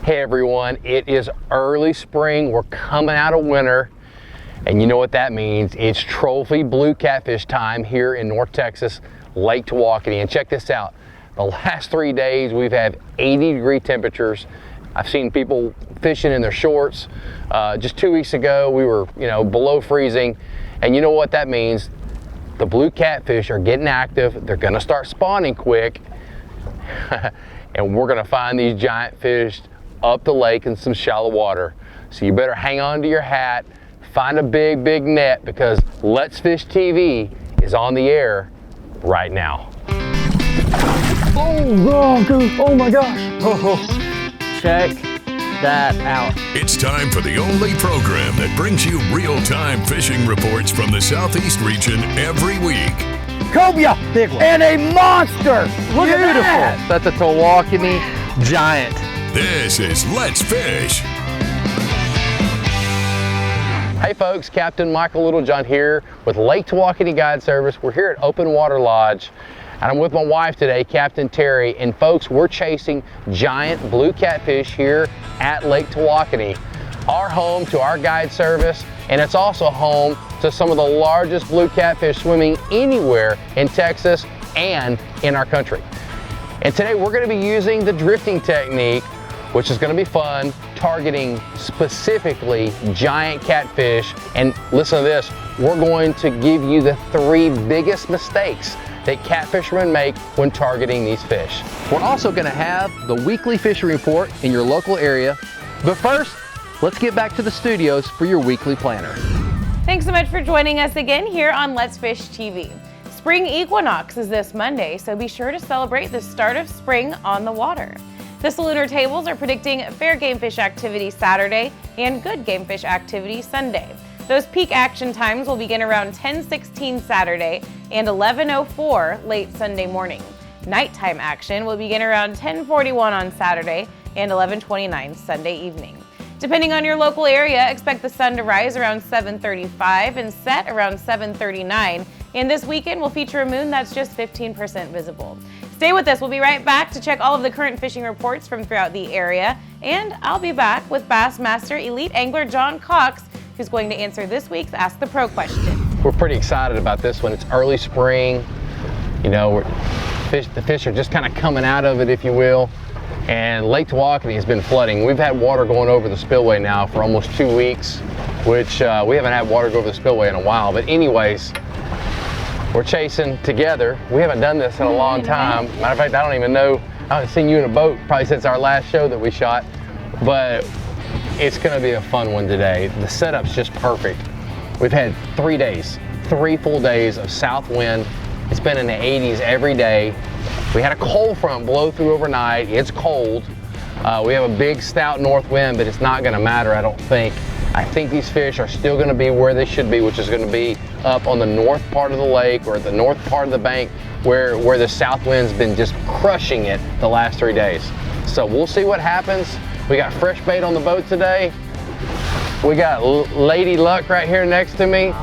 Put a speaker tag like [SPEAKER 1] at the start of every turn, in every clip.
[SPEAKER 1] Hey everyone, it is early spring. We're coming out of winter, and you know what that means. It's trophy blue catfish time here in North Texas, Lake Tawakoni. And check this out. The last 3 days we've had 80-degree temperatures. I've seen people fishing in their shorts. Just 2 weeks ago we were, below freezing. And you know what that means? The blue catfish are getting active. They're gonna start spawning quick. And we're gonna find these giant fish up the lake in some shallow water. So you better hang on to your hat, find a big net, because Let's Fish TV is on the air right now.
[SPEAKER 2] Oh my gosh. Check that out.
[SPEAKER 3] It's time for the only program that brings you real-time fishing reports from the Southeast region every week.
[SPEAKER 2] Cobia, big one. And a monster. Look at that.
[SPEAKER 1] That's a Tawakoni giant.
[SPEAKER 3] This is Let's Fish.
[SPEAKER 1] Hey folks, Captain Michael Littlejohn here with Lake Tawakoni Guide Service. We're here at Open Water Lodge, and I'm with my wife today, Captain Terry. And folks, we're chasing giant blue catfish here at Lake Tawakoni, our home to our guide service, and it's also home to some of the largest blue catfish swimming anywhere in Texas and in our country. And today we're going to be using the drifting technique, which is going to be fun, targeting specifically giant catfish. And listen to this, we're going to give you the 3 biggest mistakes that catfishermen make when targeting these fish. We're also going to have the weekly fishing report in your local area. But first, let's get back to the studios for your weekly planner.
[SPEAKER 4] Thanks so much for joining us again here on Let's Fish TV. Spring equinox is this Monday, so be sure to celebrate the start of spring on the water. The Salooner tables are predicting fair game fish activity Saturday and good game fish activity Sunday. Those peak action times will begin around 10:16 Saturday and 11:04 late Sunday morning. Nighttime action will begin around 10:41 on Saturday and 11:29 Sunday evening. Depending on your local area, expect the sun to rise around 7:35 and set around 7:39. And this weekend will feature a moon that's just 15% visible. Stay with us. We'll be right back to check all of the current fishing reports from throughout the area. And I'll be back with Bassmaster Elite Angler John Cox, who's going to answer this week's Ask the Pro question.
[SPEAKER 1] We're pretty excited about this one. It's early spring. The fish are just kind of coming out of it, if you will. And Lake Tawakoni has been flooding. We've had water going over the spillway now for almost 2 weeks, which we haven't had water go over the spillway in a while. But anyways, we're chasing together. We haven't done this in a long time. Matter of fact, I don't even know. I haven't seen you in a boat probably since our last show that we shot. But it's gonna be a fun one today. The setup's just perfect. We've had 3 days, 3 full days of south wind. It's been in the 80s every day. We had a cold front blow through overnight. It's cold. We have a big stout north wind, but it's not gonna matter, I don't think. I think these fish are still gonna be where they should be, which is gonna be up on the north part of the lake or the north part of the bank where the south wind's been just crushing it the last 3 days. So we'll see what happens. We got fresh bait on the boat today. We got Lady Luck right here next to me.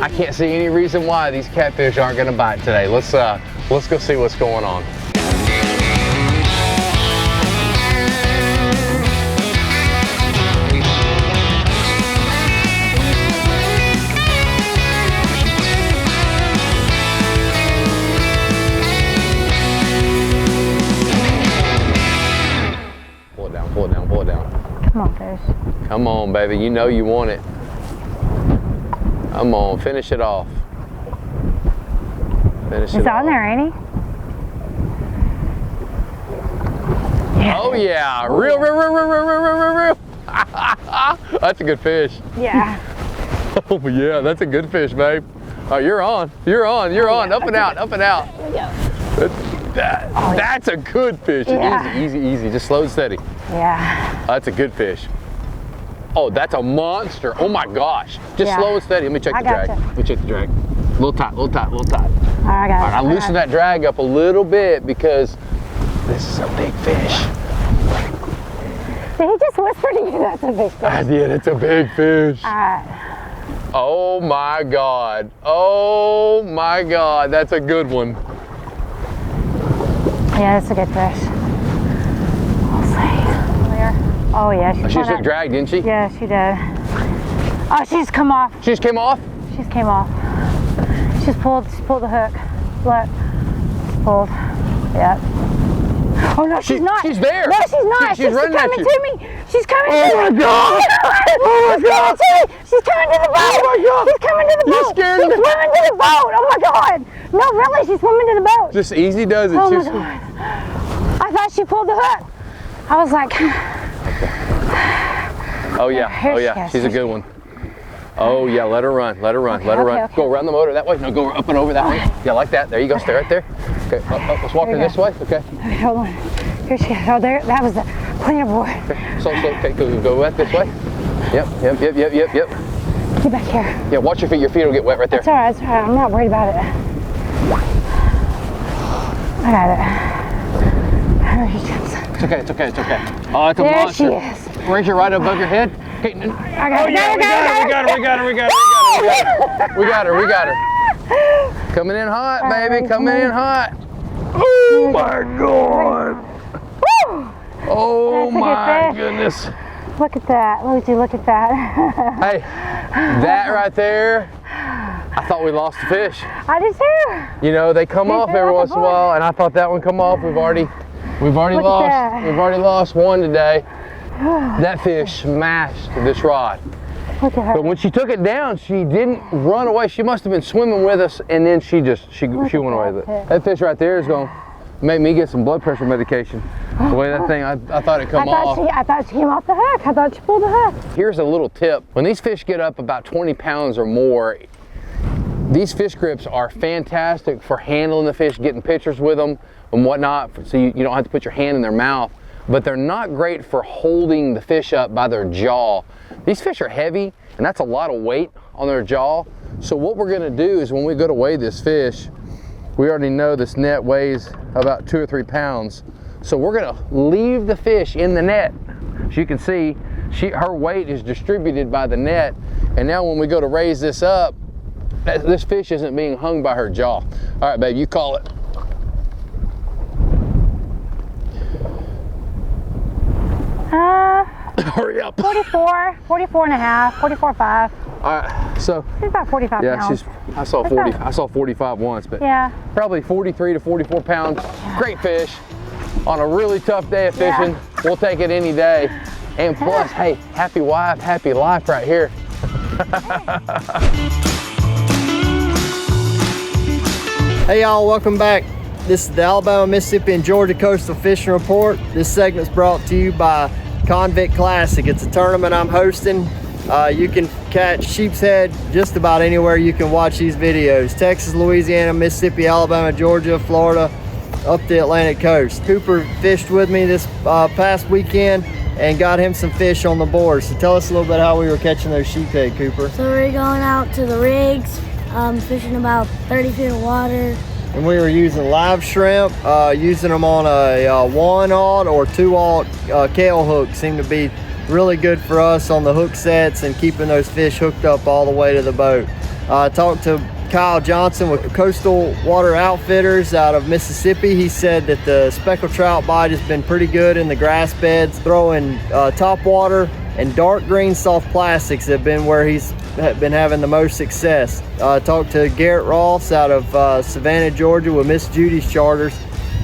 [SPEAKER 1] I can't see any reason why these catfish aren't gonna bite today. Let's go see what's going on. Pull it down.
[SPEAKER 5] Come on, fish.
[SPEAKER 1] Come on, baby, you know you want it. Come on, finish it off.
[SPEAKER 5] It's on there, ain't he?
[SPEAKER 1] Yeah. Oh yeah, real. That's a good fish.
[SPEAKER 5] Yeah.
[SPEAKER 1] Oh yeah, that's a good fish, babe. Oh, you're on, up and out. That's a good fish.
[SPEAKER 5] Yeah.
[SPEAKER 1] Easy, just slow and steady.
[SPEAKER 5] Yeah.
[SPEAKER 1] That's a good fish. Oh, that's a monster. Oh my gosh. Just slow and steady. Let me check the drag. Let me check the drag. A little tight.
[SPEAKER 5] I got it.
[SPEAKER 1] All right, I loosened that drag up a little bit because this is a big fish.
[SPEAKER 5] Did he just whisper to you that's a big fish?
[SPEAKER 1] I did, it's a big fish.
[SPEAKER 5] All right.
[SPEAKER 1] Oh my God. Oh my God, that's a good one.
[SPEAKER 5] Yeah, that's a good fish. We'll see. There. Oh yeah,
[SPEAKER 1] She just took drag, didn't she?
[SPEAKER 5] Yeah, she did. Oh, she's come off.
[SPEAKER 1] She just came off?
[SPEAKER 5] She just came off. She's pulled the hook. Look, she's pulled. Yep. Oh no, she's not.
[SPEAKER 1] She's there.
[SPEAKER 5] No, she's not.
[SPEAKER 1] She's running
[SPEAKER 5] coming
[SPEAKER 1] at you.
[SPEAKER 5] to me. She's coming to me.
[SPEAKER 1] Oh my God. Oh my God.
[SPEAKER 5] She's coming to the boat.
[SPEAKER 1] Oh my God.
[SPEAKER 5] She's coming to the boat.
[SPEAKER 1] You scared
[SPEAKER 5] She's
[SPEAKER 1] me.
[SPEAKER 5] swimming to the boat. Oh my God. No, really, she's swimming to the boat.
[SPEAKER 1] Just easy does it.
[SPEAKER 5] Oh my
[SPEAKER 1] Just-
[SPEAKER 5] God. I thought she pulled the hook. I was like,
[SPEAKER 1] Oh yeah,
[SPEAKER 5] Here
[SPEAKER 1] oh
[SPEAKER 5] she
[SPEAKER 1] yeah,
[SPEAKER 5] is,
[SPEAKER 1] she's a
[SPEAKER 5] here
[SPEAKER 1] good one. Oh yeah, let her run, let her run, let her
[SPEAKER 5] okay,
[SPEAKER 1] run.
[SPEAKER 5] okay.
[SPEAKER 1] Go around the motor that way. No, go up and over that way. Yeah, like that. There you go, stay right there. Okay, let's walk her
[SPEAKER 5] Here we
[SPEAKER 1] this way, okay?
[SPEAKER 5] okay, hold on. Here she is. Oh, there, that was the cleaner board.
[SPEAKER 1] So, okay, go back this way. Yep.
[SPEAKER 5] Get back here.
[SPEAKER 1] Yeah, watch your feet will get wet right there.
[SPEAKER 5] It's all right, it's all right. I'm not worried about it. I got it. There she comes.
[SPEAKER 1] It's okay. Oh, it's a
[SPEAKER 5] There
[SPEAKER 1] monster.
[SPEAKER 5] she is.
[SPEAKER 1] Raise her right above your head. Okay.
[SPEAKER 5] I got it.
[SPEAKER 1] We got her. Coming in hot, baby, coming in hot. Oh my God. Oh
[SPEAKER 5] That's a good
[SPEAKER 1] my
[SPEAKER 5] fish.
[SPEAKER 1] goodness.
[SPEAKER 5] Look at that. Look at that.
[SPEAKER 1] Hey, that right there, I thought we lost the fish.
[SPEAKER 5] I did too.
[SPEAKER 1] You know, they come off every once in a while, and I thought that one come off. We've already
[SPEAKER 5] Look at
[SPEAKER 1] lost.
[SPEAKER 5] that.
[SPEAKER 1] We've already lost one today. That fish smashed this rod.
[SPEAKER 5] Look at her.
[SPEAKER 1] But when she took it down, she didn't run away. She must have been swimming with us, and then she went away with it. That fish right there is going to make me get some blood pressure medication. The way that thing, I thought it come off.
[SPEAKER 5] I thought she came off the hook. I thought she pulled the hook.
[SPEAKER 1] Here's a little tip. When these fish get up about 20 pounds or more, these fish grips are fantastic for handling the fish, getting pictures with them and whatnot, so you don't have to put your hand in their mouth. But they're not great for holding the fish up by their jaw. These fish are heavy, and that's a lot of weight on their jaw. So what we're gonna do is when we go to weigh this fish, we already know this net weighs about 2 or 3 pounds. So we're gonna leave the fish in the net. As you can see, her weight is distributed by the net. And now when we go to raise this up, this fish isn't being hung by her jaw. All right, babe, you call it. Hurry up.
[SPEAKER 5] 44 and a half, 44.5.
[SPEAKER 1] All right, so
[SPEAKER 5] She's about 45 pounds.
[SPEAKER 1] I saw 45 once, but
[SPEAKER 5] Yeah.
[SPEAKER 1] probably 43 to 44 pounds. Great fish on a really tough day of fishing.
[SPEAKER 5] Yeah.
[SPEAKER 1] We'll take it any day. And plus, hey, happy wife, happy life right here.
[SPEAKER 6] Hey y'all, welcome back. This is the Alabama, Mississippi, and Georgia Coastal Fishing Report. This segment's brought to you by Convict Classic. It's a tournament I'm hosting. You can catch sheep's head just about anywhere you can watch these videos. Texas, Louisiana, Mississippi, Alabama, Georgia, Florida, up the Atlantic coast. Cooper fished with me this past weekend and got him some fish on the board. So tell us a little bit how we were catching those sheephead, Cooper.
[SPEAKER 7] So we're going out to the rigs, fishing about 30 feet of water.
[SPEAKER 6] And we were using live shrimp, using them on a 1/0 or 2/0 Kale hook. Seemed to be really good for us on the hook sets and keeping those fish hooked up all the way to the boat. I talked to Kyle Johnson with Coastal Water Outfitters out of Mississippi. He said that the speckled trout bite has been pretty good in the grass beds. Throwing top water and dark green soft plastics have been where he's been having the most success. I talked to Garrett Ross out of Savannah, Georgia with Miss Judy's Charters.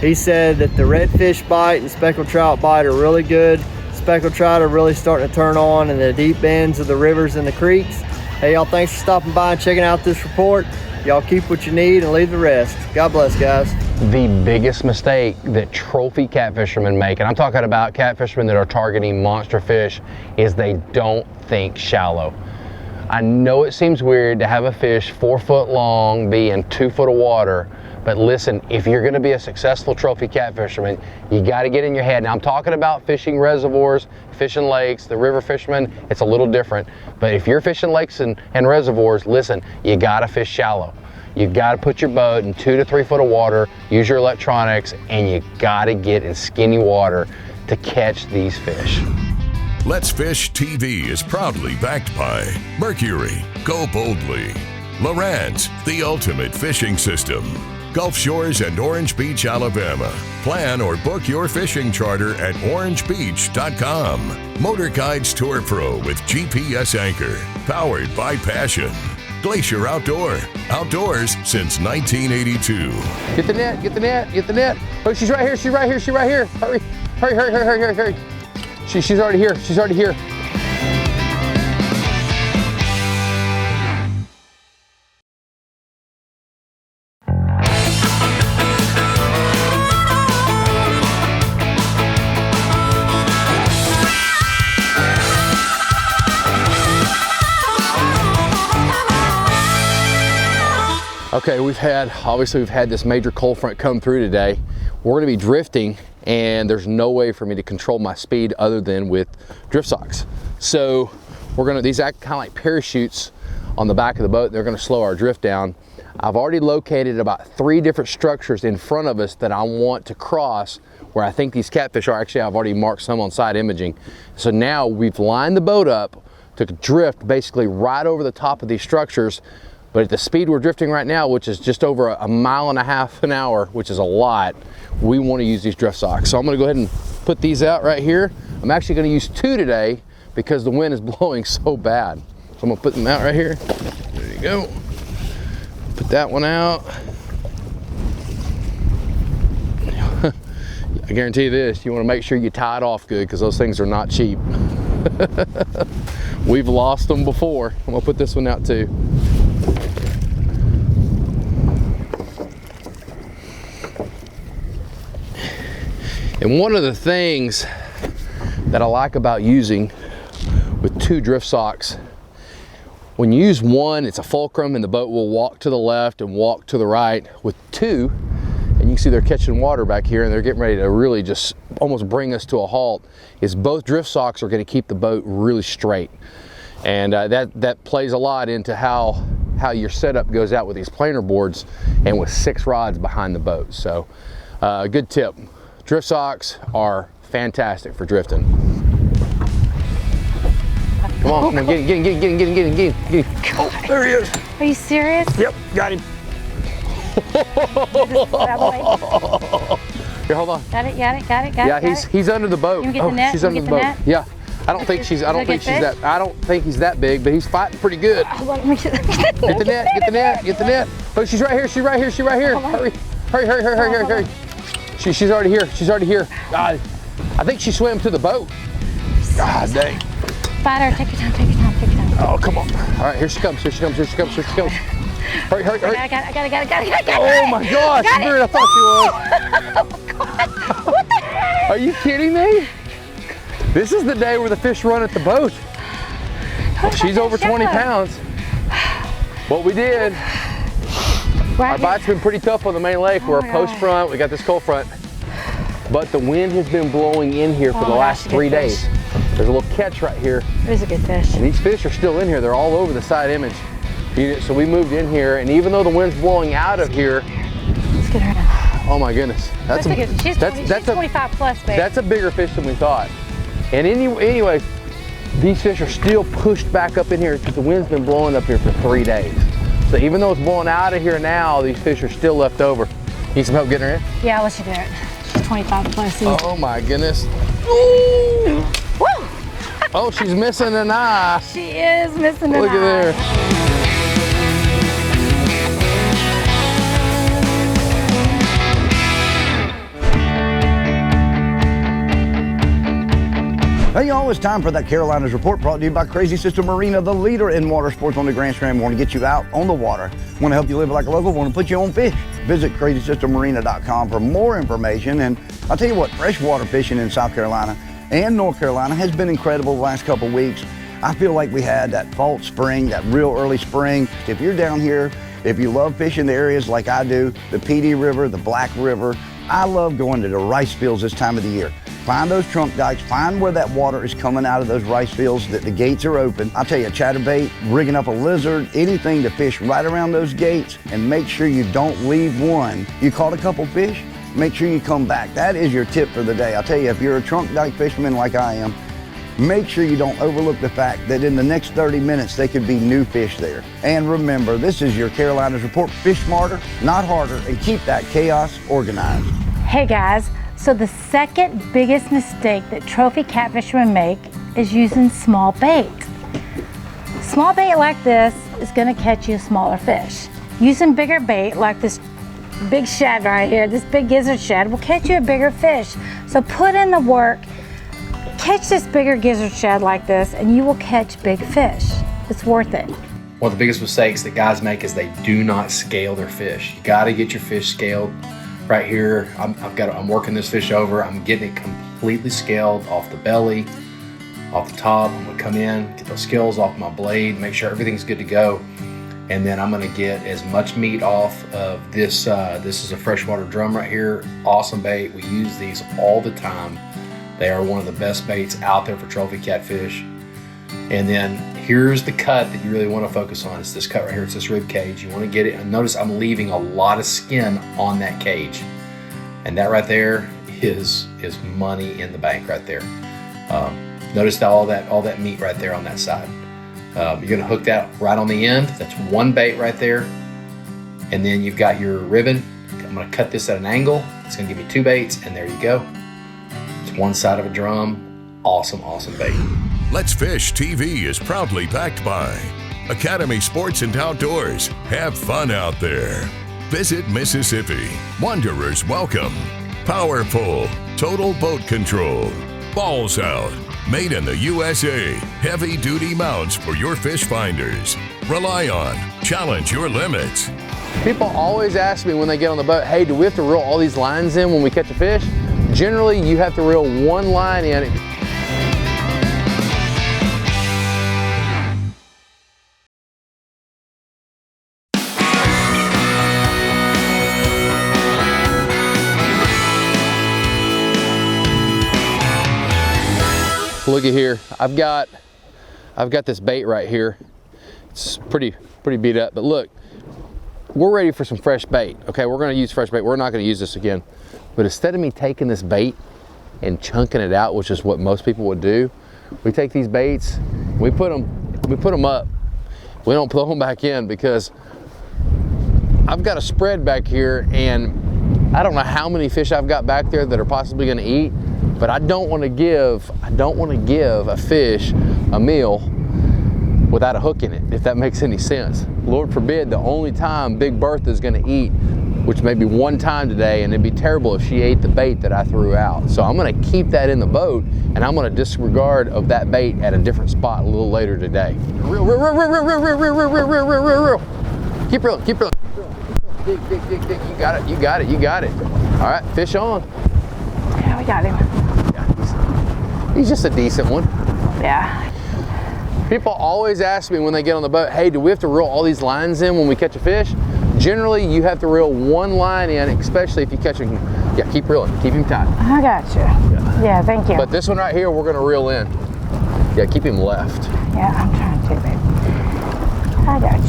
[SPEAKER 6] He said that the redfish bite and speckled trout bite are really good. Speckled trout are really starting to turn on in the deep bends of the rivers and the creeks. Hey y'all, thanks for stopping by and checking out this report. Y'all keep what you need and leave the rest. God bless, guys.
[SPEAKER 1] The biggest mistake that trophy catfishermen make, and I'm talking about catfishermen that are targeting monster fish, is they don't think shallow. I know it seems weird to have a fish 4 foot long be in 2 foot of water, but listen, if you're gonna be a successful trophy catfisherman, you gotta get in your head. Now I'm talking about fishing reservoirs, fishing lakes, the river fishermen, it's a little different. But if you're fishing lakes and reservoirs, listen, you gotta fish shallow. You've gotta put your boat in 2 to 3 foot of water, use your electronics, and you gotta get in skinny water to catch these fish.
[SPEAKER 3] Let's Fish TV is proudly backed by Mercury, Go Boldly, Lowrance, the ultimate fishing system, Gulf Shores and Orange Beach, Alabama. Plan or book your fishing charter at orangebeach.com. Motor Guides Tour Pro with GPS anchor, powered by Passion. Glacier Outdoors since 1982.
[SPEAKER 1] Get the net, get the net, get the net. Oh, she's right here, she's right here, she's right here. Hurry, hurry, hurry, hurry, hurry, hurry. She's already here, she's already here. Okay, obviously we've had this major cold front come through today. We're gonna be drifting and there's no way for me to control my speed other than with drift socks. So these act kind of like parachutes on the back of the boat. They're gonna slow our drift down. I've already located about 3 different structures in front of us that I want to cross where I think these catfish are. Actually, I've already marked some on side imaging. So now we've lined the boat up to drift basically right over the top of these structures. But at the speed we're drifting right now, which is just over 1.5 miles an hour, which is a lot, we want to use these drift socks. So I'm going to go ahead and put these out right here. I'm actually going to use 2 today because the wind is blowing so bad. So I'm going to put them out right here. There you go. Put that one out. I guarantee you this, you want to make sure you tie it off good because those things are not cheap. We've lost them before. I'm going to put this one out too. And one of the things that I like about using with 2 drift socks, when you use one, it's a fulcrum and the boat will walk to the left and walk to the right. With 2, and you can see they're catching water back here and they're getting ready to really just almost bring us to a halt, is both drift socks are going to keep the boat really straight. And that plays a lot into how your setup goes out with these planer boards and with 6 rods behind the boat. So good tip. Drift socks are fantastic for drifting. Come on, get him. Oh, there he is.
[SPEAKER 5] Are you serious?
[SPEAKER 1] Yep, got him. Here, hold on.
[SPEAKER 5] Got it.
[SPEAKER 1] Yeah, he's under the boat.
[SPEAKER 5] You get the net?
[SPEAKER 1] She's under the boat.
[SPEAKER 5] Net?
[SPEAKER 1] Yeah. I don't think he's that big, but he's fighting pretty good.
[SPEAKER 5] Let me get
[SPEAKER 1] the net, get the net. Oh, she's right here, Hurry. She's already here. God, I think she swam to the boat. God dang.
[SPEAKER 5] Fight her, take your time.
[SPEAKER 1] Oh, come on. All right, here she comes. Hurry.
[SPEAKER 5] I got it.
[SPEAKER 1] Oh my gosh, she's bigger than I thought she was.
[SPEAKER 5] Oh God, what the heck?
[SPEAKER 1] Are you kidding me? This is the day where the fish run at the boat. She's over 20 pounds. What we did, our bite's been pretty tough on the main lake. We're a post front, we got this cold front. But the wind has been blowing in here for the last 3 days. There's a little catch right here.
[SPEAKER 5] It is a good fish.
[SPEAKER 1] And these fish are still in here. They're all over the side image. So we moved in here, and even though the wind's blowing out of here,
[SPEAKER 5] let's get her now.
[SPEAKER 1] Oh my goodness.
[SPEAKER 5] She's 25 plus, babe.
[SPEAKER 1] That's a bigger fish than we thought. And anyway, these fish are still pushed back up in here because the wind's been blowing up here for 3 days. So even though it's blowing out of here now, these fish are still left over. Need some help getting her in?
[SPEAKER 5] Yeah, I'll let you do it. She's 25 plus.
[SPEAKER 1] Oh my goodness. Ooh.
[SPEAKER 5] Woo!
[SPEAKER 1] Oh, she's missing an eye.
[SPEAKER 5] She is missing an eye.
[SPEAKER 1] Look at there.
[SPEAKER 2] Hey y'all, it's time for that Carolinas Report brought to you by Crazy Sister Marina, the leader in water sports on the Grand Strand. We want to get you out on the water. Want to help you live like a local, want to put you on fish. Visit crazysistermarina.com for more information. And I'll tell you what, freshwater fishing in South Carolina and North Carolina has been incredible the last couple weeks. I feel like we had that fall spring, that real early spring. If you're down here, if you love fishing the areas like I do, the PD River, the Black River, I love going to the rice fields this time of the year. Find those trunk dikes, find where that water is coming out of those rice fields, that the gates are open. I'll tell you, chatterbait, rigging up a lizard, anything to fish right around those gates, and make sure you don't leave one. You caught a couple fish, make sure you come back. That is your tip for the day. I'll tell you, if you're a trunk dike fisherman like I am, make sure you don't overlook the fact that in the next 30 minutes, they could be new fish there. And remember, this is your Carolinas Report. Fish smarter, not harder, and keep that chaos organized.
[SPEAKER 5] Hey guys, so the second biggest mistake that trophy catfishermen make is using small bait. Small bait like this is gonna catch you a smaller fish. Using bigger bait like this big shad right here, this big gizzard shad will catch you a bigger fish. So put in the work, catch this bigger gizzard shad like this, and you will catch big fish. It's worth it.
[SPEAKER 8] One of the biggest mistakes that guys make is they do not scale their fish. You gotta get your fish scaled. Right here, I'm working this fish over. I'm getting it completely scaled off the belly, off the top. I'm gonna come in, get those scales off my blade, make sure everything's good to go. And then I'm gonna get as much meat off of this. This is a freshwater drum right here. Awesome bait. We use these all the time. They are one of the best baits out there for trophy catfish. And then here's the cut that you really want to focus on. It's this cut right here. It's this rib cage. You want to get it. And notice I'm leaving a lot of skin on that cage. And that right there is money in the bank right there. Notice all that meat right there on that side. You're gonna hook that right on the end. That's one bait right there. And then you've got your ribbon. I'm gonna cut this at an angle. It's gonna give me two baits, and there you go. It's one side of a drum. Awesome, awesome bait.
[SPEAKER 3] Let's Fish TV is proudly backed by Academy Sports and Outdoors. Have fun out there. Visit Mississippi. Wanderers welcome. Power Pull. Total Boat Control. Balls Out. Made in the USA. Heavy duty mounts for your fish finders. Rely on. Challenge your limits.
[SPEAKER 1] People always ask me when they get on the boat, hey, do we have to reel all these lines in when we catch a fish? Generally, you have to reel one line in. Look at here, I've got this bait right here. It's pretty beat up, but look, we're ready for some fresh bait. Okay, we're gonna use fresh bait. We're not gonna use this again. But instead of me taking this bait and chunking it out, which is what most people would do, we take these baits, we put them up. We don't throw them back in because I've got a spread back here, and I don't know how many fish I've got back there that are possibly gonna eat. But I don't want to give a fish a meal without a hook in it, if that makes any sense. Lord forbid, the only time Big Bertha is going to eat, which may be one time today, and it'd be terrible if she ate the bait that I threw out. So I'm going to keep that in the boat, and I'm going to disregard of that bait at a different spot a little later today. Reel. Keep reeling. Dig. You got it. All right, fish on.
[SPEAKER 5] Yeah, we got him.
[SPEAKER 1] He's just a decent one.
[SPEAKER 5] Yeah.
[SPEAKER 1] People always ask me when they get on the boat, hey, do we have to reel all these lines in when we catch a fish? Generally, you have to reel one line in, especially if you catch him. Yeah, keep reeling, keep him tight.
[SPEAKER 5] I got you. Yeah, thank you.
[SPEAKER 1] But this one right here, we're gonna reel in. Yeah, keep him left.
[SPEAKER 5] Yeah, I'm trying to, babe. I got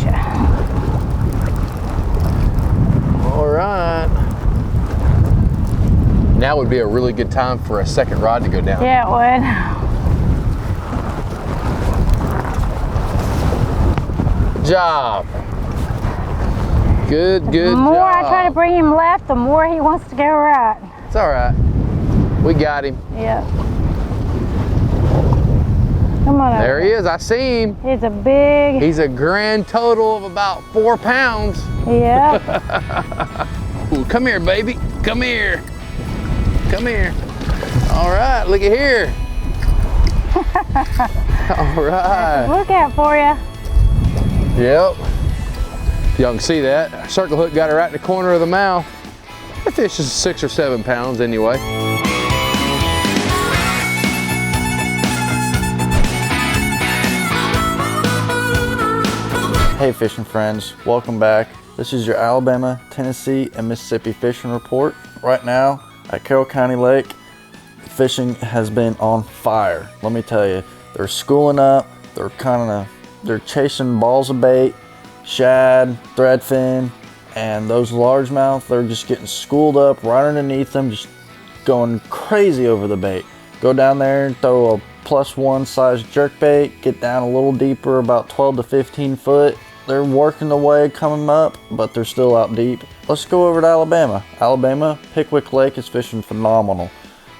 [SPEAKER 5] you.
[SPEAKER 1] All right. Now would be a really good time for a second rod to go down.
[SPEAKER 5] Yeah, it
[SPEAKER 1] would. Good job. Good job.
[SPEAKER 5] The more I try to bring him left, the more he wants to go right.
[SPEAKER 1] It's all right. We got him.
[SPEAKER 5] Yeah. Come on over.
[SPEAKER 1] There he is. I see him.
[SPEAKER 5] He's
[SPEAKER 1] a grand total of about 4 pounds.
[SPEAKER 5] Yeah.
[SPEAKER 1] Ooh, come here, baby. Come here. All right, look at here. All right.
[SPEAKER 5] Look out for you.
[SPEAKER 1] Yep. Y'all can see that. Circle hook got her right in the corner of the mouth. The fish is 6 or 7 pounds anyway.
[SPEAKER 9] Hey fishing friends, welcome back. This is your Alabama, Tennessee, and Mississippi fishing report. Right now at Carroll County Lake, fishing has been on fire. Let me tell you, they're schooling up, they're chasing balls of bait, shad, threadfin, and those largemouth, they're just getting schooled up right underneath them, just going crazy over the bait. Go down there and throw a +1 size jerkbait, get down a little deeper, about 12 to 15 foot. They're working their way coming up, but they're still out deep. Let's go over to Alabama. Alabama, Pickwick Lake is fishing phenomenal.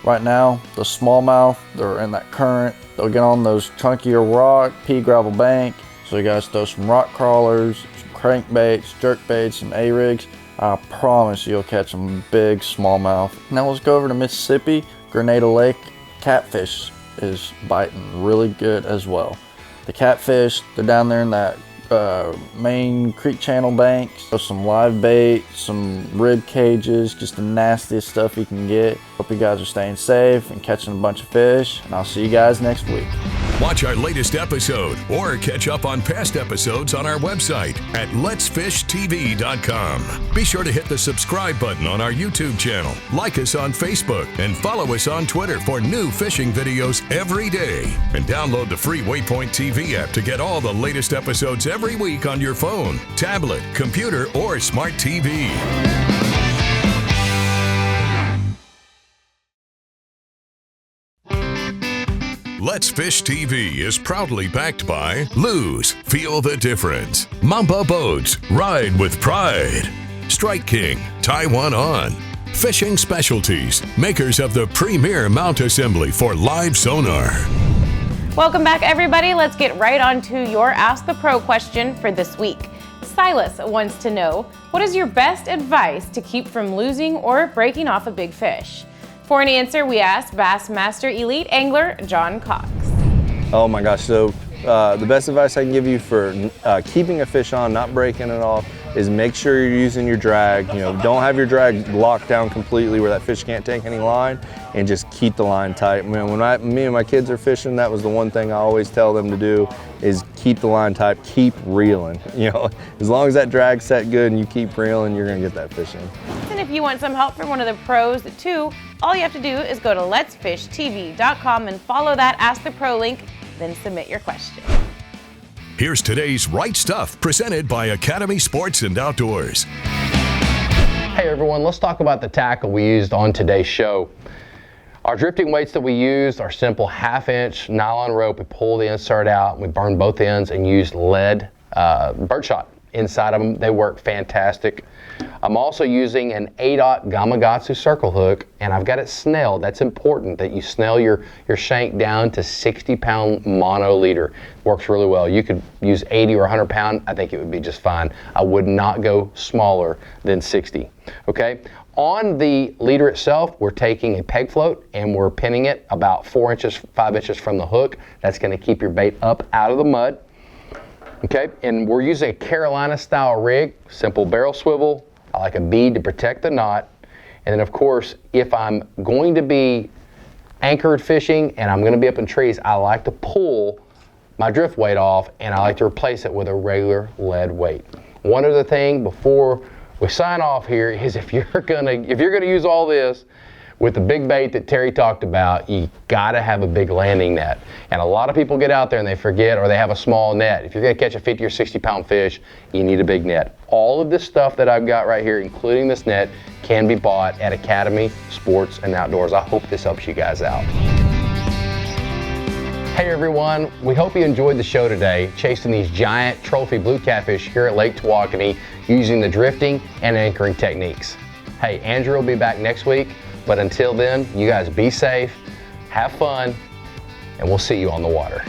[SPEAKER 9] Right now, the smallmouth, they're in that current. They'll get on those chunkier rock, pea gravel bank. So you guys throw some rock crawlers, some crankbaits, jerkbaits, some A-rigs. I promise you'll catch some big smallmouth. Now let's go over to Mississippi. Grenada Lake, catfish is biting really good as well. The catfish, they're down there in that main creek channel banks. So some live bait, some rib cages, just the nastiest stuff you can get. Hope you guys are staying safe and catching a bunch of fish, and I'll see you guys next week.
[SPEAKER 3] Watch our latest episode or catch up on past episodes on our website at letsfishtv.com. Be sure to hit the subscribe button on our YouTube channel, like us on Facebook, and follow us on Twitter for new fishing videos every day. And download the free Waypoint TV app to get all the latest episodes every week on your phone, tablet, computer, or smart TV. Let's Fish TV is proudly backed by Lose, Feel the Difference, Mamba Boats, Ride with Pride, Strike King, Taiwan On, Fishing Specialties, makers of the premier mount assembly for live sonar.
[SPEAKER 4] Welcome back, everybody. Let's get right on to your Ask the Pro question for this week. Silas wants to know, what is your best advice to keep from losing or breaking off a big fish? For an answer, we asked Bassmaster Elite Angler John Cox.
[SPEAKER 10] Oh my gosh, so the best advice I can give you for keeping a fish on, not breaking it off, is make sure you're using your drag. You know, don't have your drag locked down completely where that fish can't take any line, and just keep the line tight. Man, when me and my kids are fishing, that was the one thing I always tell them to do, is keep the line tight, keep reeling. You know, as long as that drag's set good and you keep reeling, you're gonna get that fish in.
[SPEAKER 4] And if you want some help from one of the pros too, all you have to do is go to letsfishtv.com and follow that Ask the Pro link, then submit your question.
[SPEAKER 3] Here's today's Right Stuff, presented by Academy Sports and Outdoors.
[SPEAKER 1] Hey everyone, let's talk about the tackle we used on today's show. Our drifting weights that we used are simple 1/2-inch nylon rope. We pull the insert out, we burn both ends and used lead birdshot inside of them. They work fantastic. I'm also using an 8/0 Gamakatsu circle hook, and I've got it snelled. That's important that you snell your shank down to 60-pound mono leader. Works really well. You could use 80 or 100 pound. I think it would be just fine. I would not go smaller than 60. Okay. On the leader itself, we're taking a peg float and we're pinning it about 4 inches, 5 inches from the hook. That's going to keep your bait up out of the mud. Okay, and we're using a Carolina style rig, simple barrel swivel. I like a bead to protect the knot. And then of course, if I'm going to be anchored fishing and I'm going to be up in trees, I like to pull my drift weight off and I like to replace it with a regular lead weight. One other thing before we sign off here is if you're gonna use all this with the big bait that Terry talked about, you gotta have a big landing net. And a lot of people get out there and they forget, or they have a small net. If you're gonna catch a 50 or 60 pound fish, you need a big net. All of this stuff that I've got right here, including this net, can be bought at Academy Sports and Outdoors. I hope this helps you guys out. Hey everyone, we hope you enjoyed the show today, chasing these giant trophy blue catfish here at Lake Tawakoni using the drifting and anchoring techniques. Hey, Andrew will be back next week, but until then, you guys be safe, have fun, and we'll see you on the water.